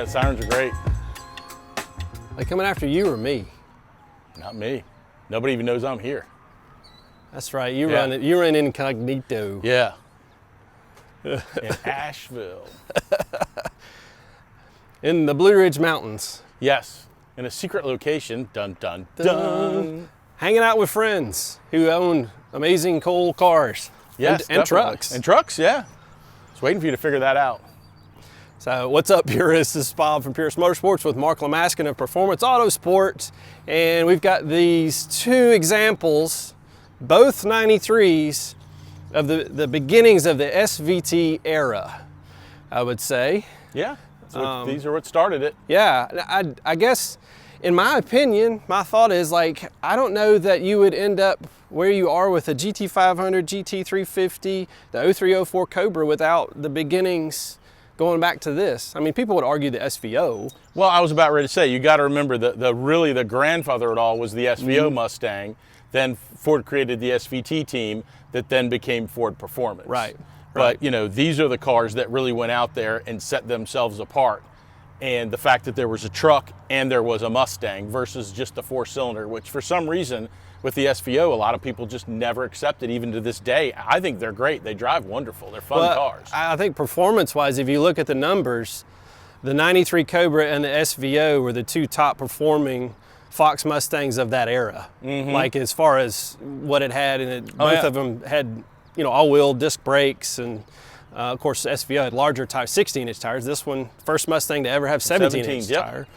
the sirens are great. They coming after you or me? Not me. Nobody even knows I'm here. That's right. You run incognito. Yeah. In Asheville. In the Blue Ridge Mountains. Yes. In a secret location. Dun, dun, dun. Hanging out with friends who own amazing cool cars. Yes, and trucks. And trucks, yeah. Just waiting for you to figure that out. So what's up, Purist? This is Bob from Purist Motorsports with Mark Lamaskin of Performance Auto Sports. And we've got these two examples, both 93s, of the beginnings of the SVT era, I would say. Yeah, these are what started it. Yeah, I guess, in my opinion, my thought is like, I don't know that you would end up where you are with a GT500, GT350, the 0304 Cobra without the beginnings going back to this. I mean, people would argue the SVO. Well, I was about ready to say, you got to remember really the grandfather of it all was the SVO Mustang. Then Ford created the SVT team that then became Ford Performance. Right. But, you know, these are the cars that really went out there and set themselves apart. And the fact that there was a truck and there was a Mustang versus just a four-cylinder, which for some reason with the SVO, a lot of people just never accepted, even to this day. I think they're great. They drive wonderful. They're fun cars. I think performance-wise, if you look at the numbers, the 93 Cobra and the SVO were the two top performing Fox Mustangs of that era. Like as far as what it had, and both of them had, you know, all-wheel disc brakes, and of course SVO had larger tires, 16-inch tires. This one, first Mustang to ever have 17-inch tire.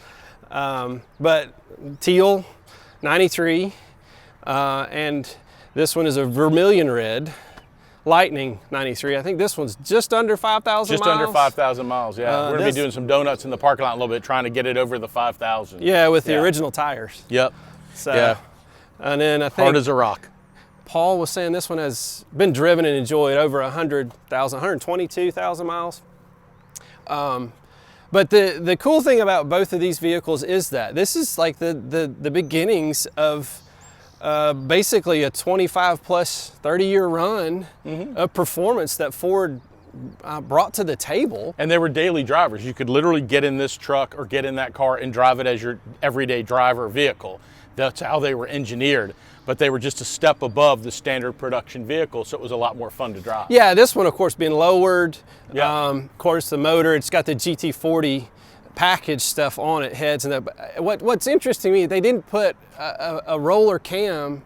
But teal, 93, and this one is a vermilion red, Lightning 93. I think this one's just under 5,000 miles. Just under 5,000 miles, yeah. We're going to be doing some donuts in the parking lot a little bit, trying to get it over the 5,000. Yeah, with the original tires. Yep. So, yeah. And then I think hard as a rock. Paul was saying this one has been driven and enjoyed over 100,000, 122,000 miles. But the cool thing about both of these vehicles is that this is like the beginnings of basically a 25 plus 30-year run of performance that Ford brought to the table. And they were daily drivers. You could literally get in this truck or get in that car and drive it as your everyday driver vehicle. That's how they were engineered. But they were just a step above the standard production vehicle, so it was a lot more fun to drive. Yeah, this one, of course, being lowered. Yeah. Of course, the motor, it's got the GT40 package stuff on it, heads and that. What's interesting to me, they didn't put a roller cam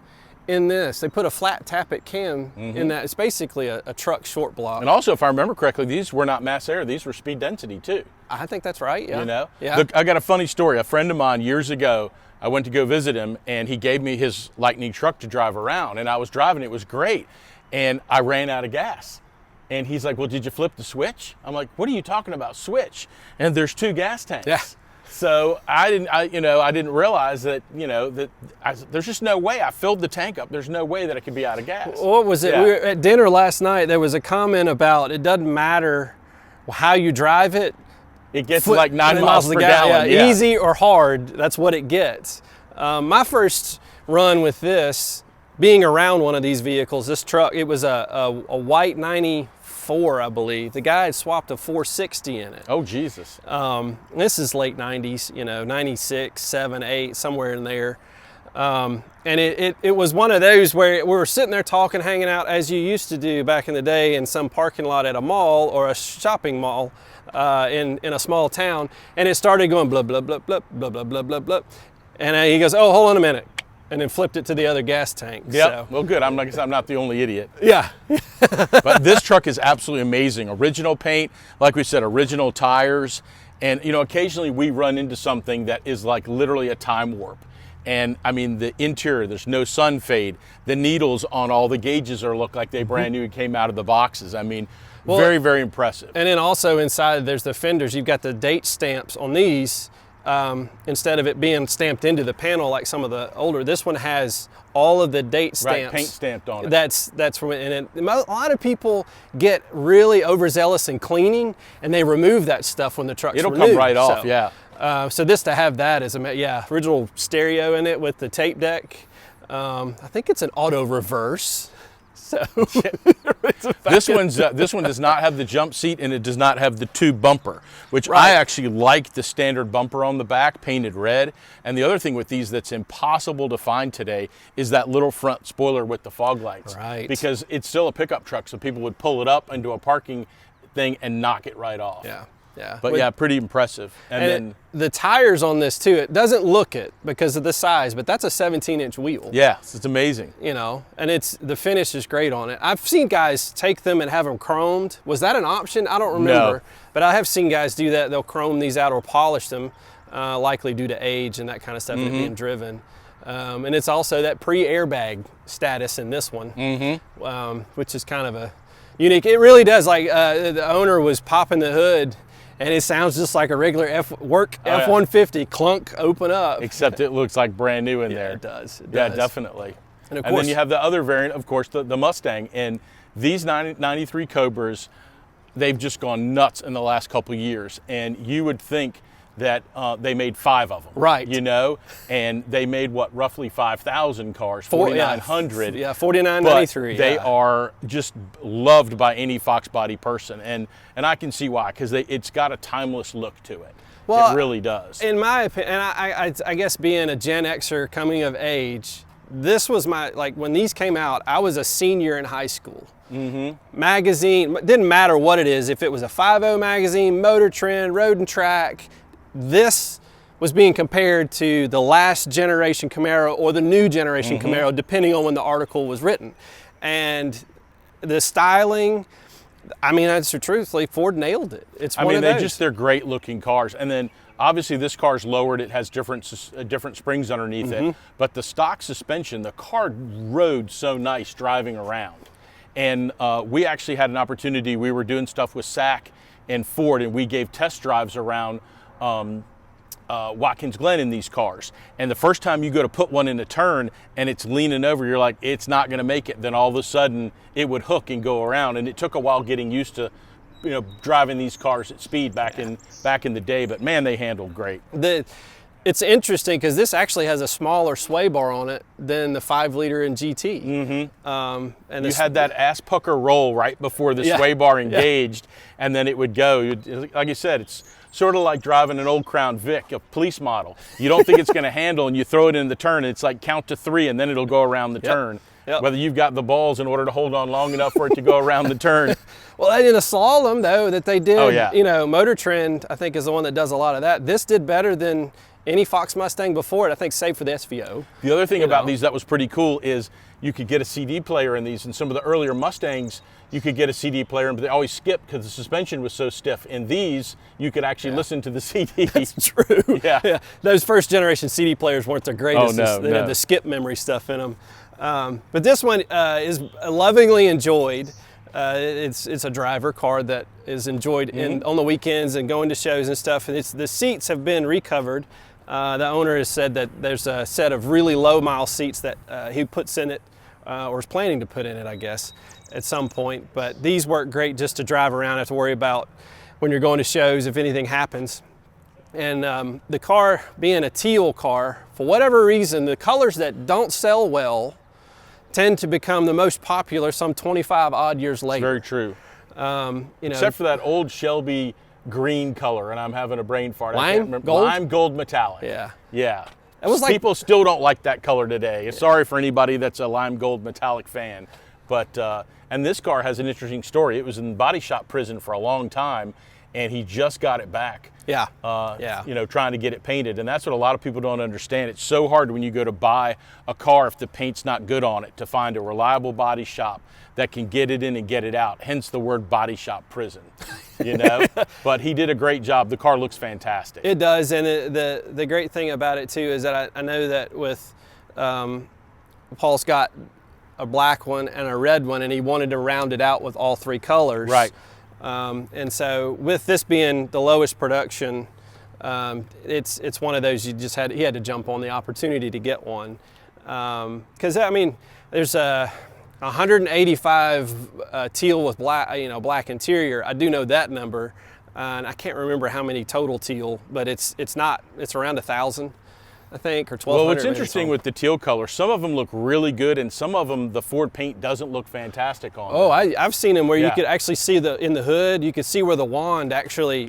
in this. They put a flat tappet cam in that. It's basically a truck short block. And also, if I remember correctly, these were not mass air. These were speed density too. I think that's right, yeah. You know? Yeah. Look, I got a funny story. A friend of mine years ago, I went to go visit him, and he gave me his Lightning truck to drive around, and I was driving. It was great, and I ran out of gas. And he's like, well, did you flip the switch? I'm like, what are you talking about, switch? And there's two gas tanks. Yeah. So I didn't realize that, there's just no way. I filled the tank up. There's no way that it could be out of gas. What was it? Yeah. We were at dinner last night. There was a comment about it doesn't matter how you drive it. It gets like 9 miles per gallon. Yeah. Easy or hard, that's what it gets. My first run with this, being around one of these vehicles, this truck, it was a white 94, I believe. The guy had swapped a 460 in it. Oh, Jesus. This is late 90s, 96, 7, 8, somewhere in there. And it was one of those where we were sitting there talking, hanging out as you used to do back in the day in some parking lot at a mall or a shopping mall in a small town. And it started going blah, blah, blah, blah, blah, blah, blah, blah, blah. And he goes, oh, hold on a minute. And then flipped it to the other gas tank. Yep. So. Well, good. I'm not the only idiot. Yeah. But this truck is absolutely amazing. Original paint, like we said, original tires. And, occasionally we run into something that is like literally a time warp. And I mean, the interior, there's no sun fade. The needles on all the gauges look like they brand new and came out of the boxes. I mean, very, very impressive. And then also inside, there's the fenders. You've got the date stamps on these. Instead of it being stamped into the panel like some of the older, this one has all of the date stamps. Right, paint stamped on it. That's from it. And a lot of people get really overzealous in cleaning, and they remove that stuff when the truck's renewed. It'll come right off, yeah. So this to have that is original stereo in it with the tape deck. I think it's an auto reverse. So this one does not have the jump seat, and it does not have the tube bumper, which I actually like the standard bumper on the back, painted red. And the other thing with these that's impossible to find today is that little front spoiler with the fog lights. Right. Because it's still a pickup truck, so people would pull it up into a parking thing and knock it right off. Yeah. Yeah. But yeah, pretty impressive. And then the tires on this too, it doesn't look it because of the size, but that's a 17-inch wheel. yeah, it's amazing. You know, and the finish is great on it. I've seen guys take them and have them chromed. Was that an option? I don't remember. No. But I have seen guys do that. They'll chrome these out or polish them, likely due to age and that kind of stuff and it being driven. And it's also that pre-airbag status in this one, which is kind of a unique. It really does. Like the owner was popping the hood, and it sounds just like a regular F-150 clunk open up. Except it looks like brand new in there. It does. It Yeah, does. definitely. And of And course, then you have the other variant, of course, the Mustang. And these 93 Cobras, they've just gone nuts in the last couple of years. And you would think that they made 5 of them. Right. You know? And they made, what, roughly 5,000 cars, 4,900. Yeah, 49.93. They are just loved by any Fox body person. And I can see why, because it's got a timeless look to it. Well, it really does. In my opinion, and I guess being a Gen Xer coming of age, this was like when these came out, I was a senior in high school. Magazine, didn't matter what it is, if it was a 5.0 magazine, Motor Trend, Road and Track, this was being compared to the last generation Camaro or the new generation Camaro, depending on when the article was written. And the styling, I mean, that's truthfully, Ford nailed it. It's one of those. They're great looking cars. And then obviously this car's lowered. It has different springs underneath it. But the stock suspension, the car rode so nice driving around. And we actually had an opportunity. We were doing stuff with SAC and Ford, and we gave test drives around Watkins Glen in these cars. And the first time you go to put one in a turn and it's leaning over, you're like, it's not going to make it. Then all of a sudden it would hook and go around. And it took a while getting used to, you know, driving these cars at speed back in the day. But man, they handled great. It's interesting because this actually has a smaller sway bar on it than the 5-liter in GT. And you had that ass pucker roll right before the sway bar engaged, and then it would go. Like you said, it's sort of like driving an old Crown Vic, a police model. You don't think it's going to handle, and you throw it in the turn, and it's like count to 3, and then it'll go around the turn. Whether you've got the balls in order to hold on long enough for it to go around the turn. Well, in a slalom, though, that they did, you know, Motor Trend, I think, is the one that does a lot of that. This did better than any Fox Mustang before it, I think, save for the SVO. The other thing about these that was pretty cool is you could get a CD player in these. In some of the earlier Mustangs, you could get a CD player, but they always skipped because the suspension was so stiff. In these, you could actually listen to the CD. That's true. Yeah. Those first generation CD players weren't the greatest. Oh, no, they had the skip memory stuff in them. But this one is lovingly enjoyed. It's a driver car that is enjoyed on the weekends and going to shows and stuff. And the seats have been recovered. The owner has said that there's a set of really low mile seats that he puts in it, or is planning to put in it, I guess, at some point. But these work great just to drive around, have to worry about when you're going to shows if anything happens. And the car being a teal car, for whatever reason, the colors that don't sell well tend to become the most popular some 25 odd years later. Very true. You know, except for that old Shelby green color, and I'm having a brain fart. I can't Lime remember. gold? Lime gold metallic. Yeah. It was like, people still don't like that color today. Sorry for anybody that's a lime gold metallic fan, but and this car has an interesting story. It was in body shop prison for a long time, and he just got it back. Yeah. You know, trying to get it painted, and that's what a lot of people don't understand. It's so hard when you go to buy a car if the paint's not good on it to find a reliable body shop that can get it in and get it out. Hence the word body shop prison. You know, but he did a great job. The car looks fantastic. It does, and the great thing about it too is that I know that with Paul's got a black one and a red one, and he wanted to round it out with all 3 colors. Right. And so with this being the lowest production, it's one of those he had to jump on the opportunity to get one. Because I mean, there's 185 teal with black interior. I do know that number, and I can't remember how many total teal, but it's around 1,000. I think, or 1,200. Well, what's interesting with the teal color, some of them look really good, and some of them, the Ford paint doesn't look fantastic on. Oh, I've seen them where you Yeah. could actually see in the hood, you could see where the wand actually,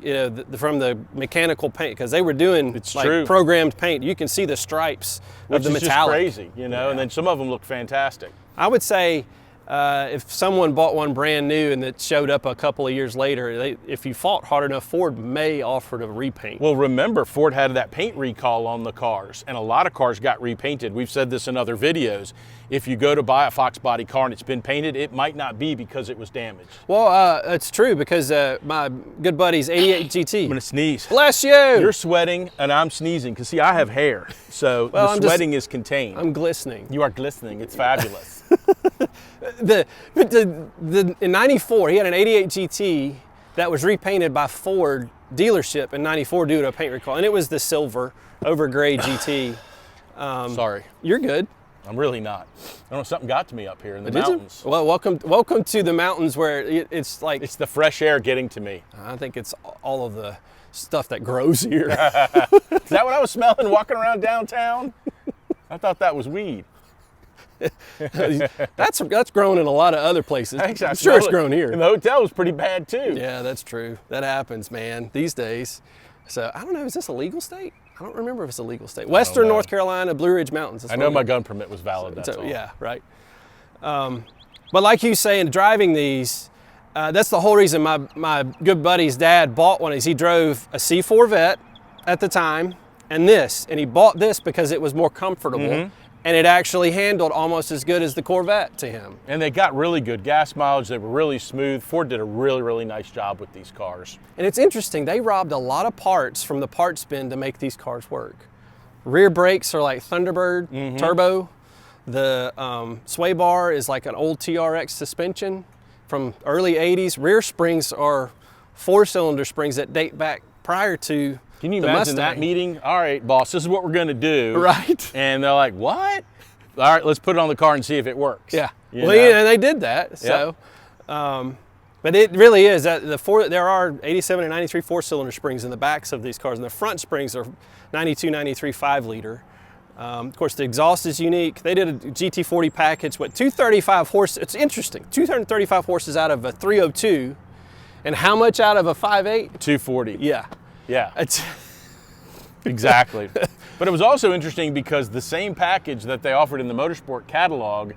from the mechanical paint, because they were doing true. programmed paint. You can see the stripes Which of the is just metallic. crazy, and then some of them look fantastic. I would say if someone bought one brand new and it showed up a couple of years later, if you fought hard enough, Ford may offer to repaint. Well, remember, Ford had that paint recall on the cars, and a lot of cars got repainted. We've said this in other videos. If you go to buy a Fox body car and it's been painted, it might not be because it was damaged. Well, it's true, because my good buddy's 88 GT. I'm gonna sneeze. Bless you! You're sweating and I'm sneezing, because see, I have hair, so the sweating is contained. I'm glistening. You are glistening, it's fabulous. In '94, he had an 88 GT that was repainted by Ford dealership in '94 due to a paint recall, and it was the silver over gray GT. Sorry. You're good. I'm really not. I don't know, something got to me up here in the Did mountains. you? Well, welcome to the mountains, where it's like, It's the fresh air getting to me. I think it's all of the stuff that grows here. Is that what I was smelling walking around downtown? I thought that was weed. That's grown in a lot of other places. Actually, I'm sure it's grown here. And the hotel was pretty bad too. Yeah, that's true. That happens, man, these days. So I don't know, is this a legal state? I don't remember if it's a legal state. Western North Carolina, Blue Ridge Mountains. I know my gun permit was valid, that's all. Yeah, right. But like you say, in driving these, that's the whole reason my good buddy's dad bought one. Is he drove a C4 Vet at the time, and he bought this because it was more comfortable. And it actually handled almost as good as the Corvette to him. And they got really good gas mileage. They were really smooth. Ford did a really, really nice job with these cars. And it's interesting, they robbed a lot of parts from the parts bin to make these cars work. Rear brakes are like Thunderbird turbo. The sway bar is like an old TRX suspension from early 80s. Rear springs are 4-cylinder springs that date back prior to Can you the imagine Mustang. that meeting? All right, boss, this is what we're going to do. Right. And they're like, what? All right, let's put it on the car and see if it works. Yeah. You Well, know? yeah, and they did that. So, but it really is that there are 87 and 93 4-cylinder springs in the backs of these cars, and the front springs are 92, 93 5-liter. Of course, the exhaust is unique. They did a GT40 package with 235 horses. It's interesting. 235 horses out of a 302, and how much out of a 5.8? 240. Yeah. Yeah. It's Exactly. But it was also interesting because the same package that they offered in the Motorsport catalog,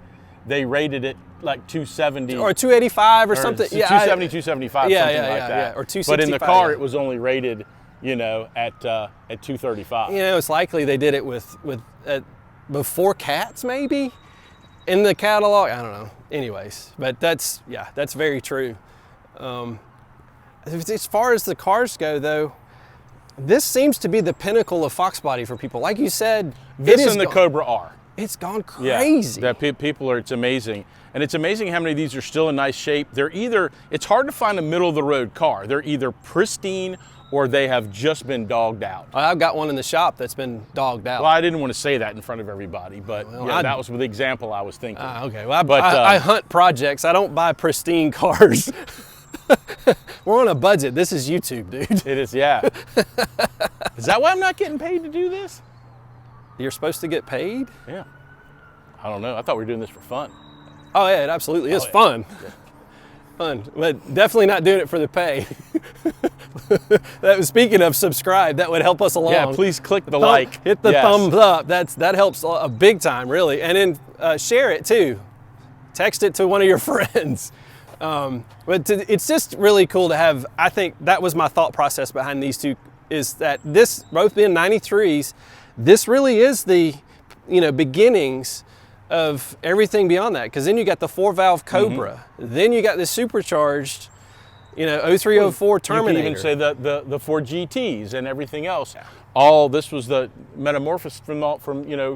they rated it like 270 or 285 or something. 270, 275, yeah, something yeah, like yeah, that. yeah. Or But in the 265, car, yeah. it was only rated, at 235. You know, it's likely they did it with before cats, maybe, in the catalog. I don't know. Anyways, but that's very true. As far as the cars go, though, this seems to be the pinnacle of Fox body for people. Like you said, This and the Cobra R. It's gone crazy. Yeah, that people are, it's amazing. And it's amazing how many of these are still in nice shape. It's hard to find a middle of the road car. They're either pristine or they have just been dogged out. I've got one in the shop that's been dogged out. Well, I didn't want to say that in front of everybody, but that was the example I was thinking. Okay, well, I hunt projects. I don't buy pristine cars. We're on a budget. This is YouTube, dude. It is, yeah. Is that why I'm not getting paid to do this? You're supposed to get paid? Yeah. I don't know. I thought we were doing this for fun. Oh, yeah, it absolutely is fun. Yeah. Fun, but definitely not doing it for the pay. Speaking of subscribe, that would help us along. Yeah, please click the like. Hit the thumbs up. That helps a big time, really. And then share it too. Text it to one of your friends. It's just really cool to have. I think that was my thought process behind these two, is that this, both being 93s, this really is the beginnings of everything beyond that. Because then you got the 4-valve Cobra, then you got the supercharged 0304 Terminator. You can even say the Ford GTs and everything else. All this was the metamorphosis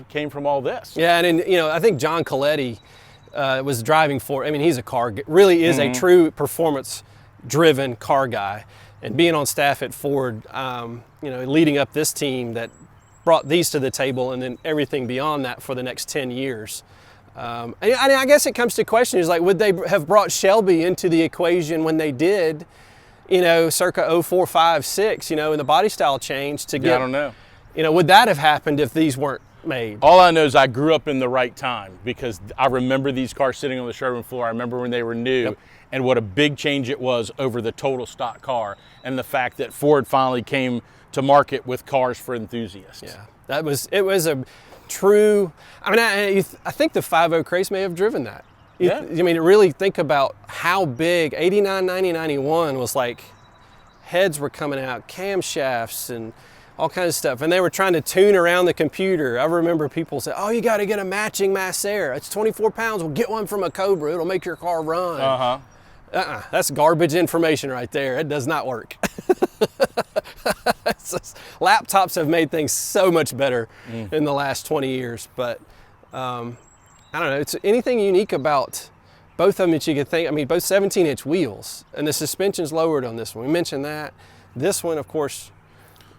came from all this. Yeah, and then, I think John Coletti was driving Ford. I mean, he's really is a true performance-driven car guy. And being on staff at Ford, leading up this team that brought these to the table, and then everything beyond that for the next 10 years. And I guess it comes to question is like, would they have brought Shelby into the equation when they did, circa 04, 05, 06, and the body style change to get, I don't know. You know, would that have happened if these weren't made? All I know is I grew up in the right time, because I remember these cars sitting on the showroom floor. I remember when they were new. Yep. And what a big change it was over the total stock car, and the fact that Ford finally came to market with cars for enthusiasts. Yeah, it was a true, I mean, I think the 5.0 Craze may have driven that. Yeah. I mean, really think about how big 89, 90, 91 was. Like, heads were coming out, camshafts and all kinds of stuff, and they were trying to tune around the computer. I remember people say, oh, you got to get a matching Masser. It's 24 pounds. We'll get one from a Cobra. It'll make your car run. That's garbage information right there. It does not work. Laptops have made things so much better in the last 20 years, but I don't know. It's anything unique about both of them that you could think. I mean, both 17-inch wheels, and the suspension's lowered on this one. We mentioned that. This one, of course,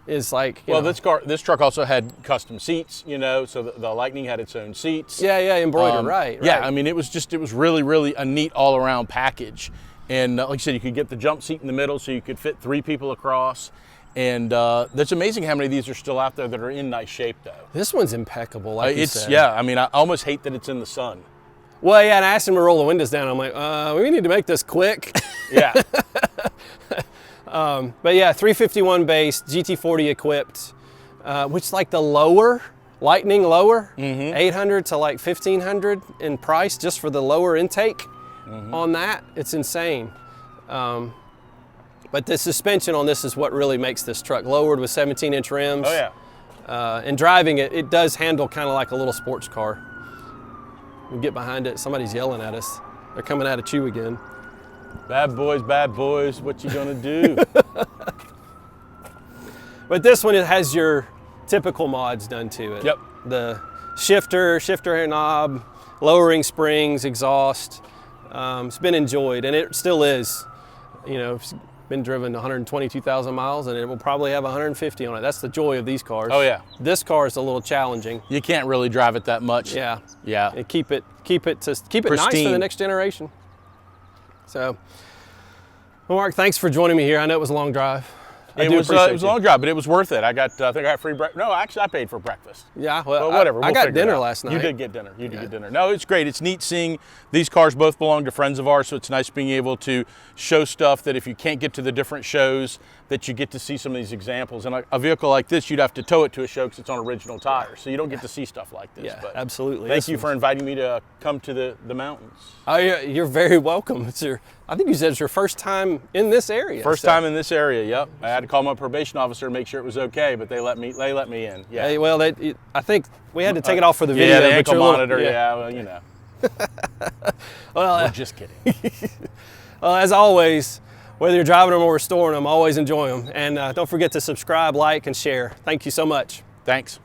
is like, you know, this truck also had custom seats, you know, so the Lightning had its own seats. Yeah, embroidered, right. Yeah, I mean, it was really, really a neat all-around package. And like I said, you could get the jump seat in the middle so you could fit 3 people across. And that's amazing how many of these are still out there that are in nice shape, though. This one's impeccable, like you said. Yeah, I mean, I almost hate that it's in the sun. Well, yeah, and I asked him to roll the windows down. I'm like, we need to make this quick. Yeah. But yeah, 351 base, GT40 equipped, which is like the lower, Lightning lower, 800 to like 1500 in price just for the lower intake on that. It's insane. But the suspension on this is what really makes this truck lowered with 17-inch rims. Oh, yeah. And driving it, it does handle kind of like a little sports car. We get behind it, somebody's yelling at us. They're coming out at you again. Bad boys, what you gonna do? But this one, it has your typical mods done to it. Yep. The shifter knob, lowering springs, exhaust. It's been enjoyed, and it still is. You know, it's been driven 122,000 miles, and it will probably have 150 on it. That's the joy of these cars. Oh, yeah. This car is a little challenging. You can't really drive it that much. Yeah. Yeah. And keep it nice for the next generation. So, well, Mark, thanks for joining me here. I know it was a long drive. It was a long drive, but it was worth it. I think I got free breakfast. No, actually, I paid for breakfast. Yeah, well, but whatever. I got dinner last night. You did get dinner. You did get dinner. No, it's great. It's neat seeing these cars both belong to friends of ours, so it's nice being able to show stuff that if you can't get to the different shows, that you get to see some of these examples. And a vehicle like this, you'd have to tow it to a show because it's on original tires, so you don't get to see stuff like this. Yeah, but absolutely. Thank you for inviting me to come to the mountains. Oh, yeah, you're very welcome. I think you said it's your first time in this area. First time in this area, yep. I had to call my probation officer to make sure it was okay, but they let me in. Yeah. Hey, well, I think we had to take it off for the video. Yeah, the ankle monitor. Yeah, well, you know. Well, we're just kidding. Well, as always, whether you're driving them or restoring them, always enjoy them. And don't forget to subscribe, like, and share. Thank you so much. Thanks.